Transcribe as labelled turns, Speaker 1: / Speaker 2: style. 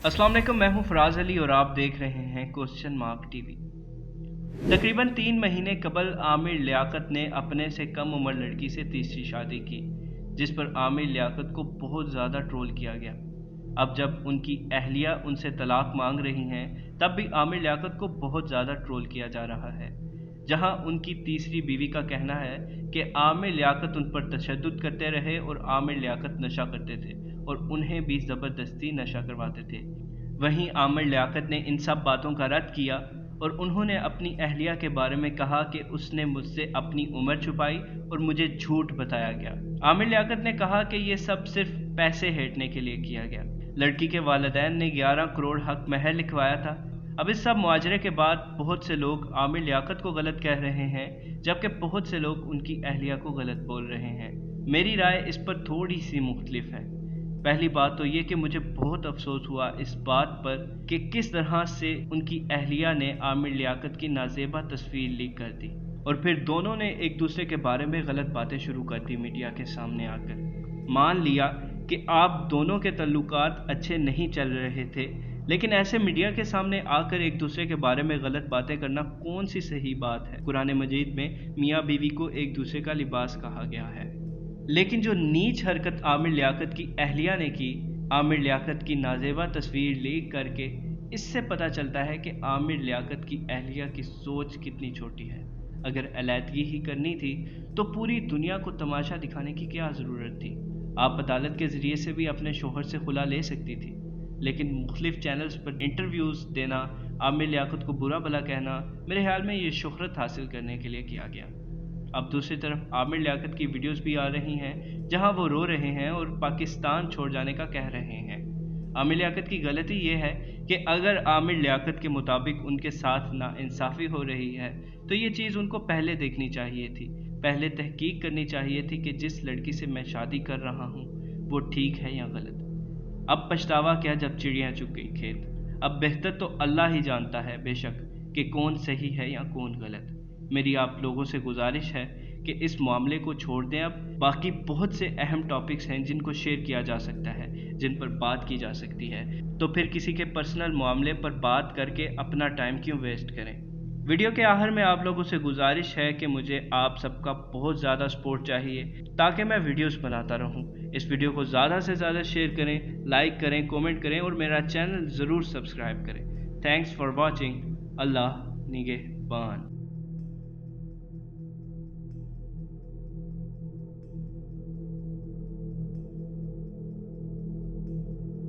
Speaker 1: अस्सलाम वालेकुम, मैं हूं फराज अली और आप देख रहे हैं क्वेश्चन मार्क टीवी। तकरीबन 3 महीने कबल आमिर लियाकत ने अपने से कम उम्र लड़की से तीसरी शादी की, जिस पर आमिर लियाकत को बहुत ज़्यादा ट्रोल किया गया। अब जब उनकी अहलिया उनसे तलाक मांग रही हैं, तब भी आमिर लियाकत को बहुत ज़्यादा ट्रोल किया जा रहा है। जहां उनकी तीसरी बीवी का कहना है कि आमिर लियाकत उन पर तशद्दुद करते रहे और आमिर लियाकत नशा करते थे और उन्हें भी ज़बरदस्ती नशा करवाते थे। वहीं आमिर लियाकत ने इन सब बातों का रद्द किया और उन्होंने अपनी अहलिया के बारे में कहा कि उसने मुझसे अपनी उम्र छुपाई और मुझे झूठ बताया गया। आमिर लियाकत ने कहा कि ये सब सिर्फ पैसे हेटने के लिए किया गया। लड़की के वालिदैन ने 11 करोड़ हक महर लिखवाया था। अब इस सब मुआजरे के बाद बहुत से लोग आमिर लियाकत को गलत कह रहे हैं, जबकि बहुत से लोग उनकी अहलिया को गलत बोल रहे हैं। मेरी राय इस पर थोड़ी सी मुख्तलिफ है। पहली बात तो ये कि मुझे बहुत अफसोस हुआ इस बात पर कि किस तरह से उनकी अहलिया ने आमिर लियाकत की नाजेबा तस्वीर लीक कर दी और फिर दोनों ने एक दूसरे के बारे में गलत बातें शुरू कर दी मीडिया के सामने आकर। मान लिया कि आप दोनों के तल्लुकात अच्छे नहीं चल रहे थे, लेकिन ऐसे मीडिया के सामने आकर एक दूसरे के बारे में गलत बातें करना कौन सी सही बात है। कुरान मजीद में मियाँ बीवी को एक दूसरे का लिबास कहा गया है। लेकिन जो नीच हरकत आमिर लियाकत की अहलिया ने की, आमिर लियाकत की नाजेबा तस्वीर लीक करके, इससे पता चलता है कि आमिर लियाकत की अहलिया की सोच कितनी छोटी है। अगर अलैदगी ही करनी थी तो पूरी दुनिया को तमाशा दिखाने की क्या ज़रूरत थी। आप अदालत के ज़रिए से भी अपने शोहर से खुला ले सकती थी, लेकिन मुख्तलिफ चैनल्स पर इंटरव्यूज़ देना, आमिर लियाकत को बुरा भला कहना, मेरे ख्याल में ये शोहरत हासिल करने के लिए किया गया। अब दूसरी तरफ आमिर लियाकत की वीडियोस भी आ रही हैं जहां वो रो रहे हैं और पाकिस्तान छोड़ जाने का कह रहे हैं। आमिर लियाकत की गलती ये है कि अगर आमिर लियाकत के मुताबिक उनके साथ नाइंसाफ़ी हो रही है तो ये चीज़ उनको पहले देखनी चाहिए थी। पहले तहकीक करनी चाहिए थी कि जिस लड़की से मैं शादी कर रहा हूँ वो ठीक है या गलत। अब पछतावा क्या जब चिड़ियाँ चुग गई खेत। अब बेहतर तो अल्लाह ही जानता है बेशक कि कौन सही है या कौन गलत। मेरी आप लोगों से गुजारिश है कि इस मामले को छोड़ दें। अब बाकी बहुत से अहम टॉपिक्स हैं जिनको शेयर किया जा सकता है, जिन पर बात की जा सकती है, तो फिर किसी के पर्सनल मामले पर बात करके अपना टाइम क्यों वेस्ट करें। वीडियो के आखिर में आप लोगों से गुजारिश है कि मुझे आप सबका बहुत ज़्यादा सपोर्ट चाहिए ताकि मैं वीडियोस बनाता रहूं। इस वीडियो को ज़्यादा से ज़्यादा शेयर करें, लाइक करें, कमेंट करें और मेरा चैनल ज़रूर सब्सक्राइब करें। Thanks for watching. अल्लाह निगहबान।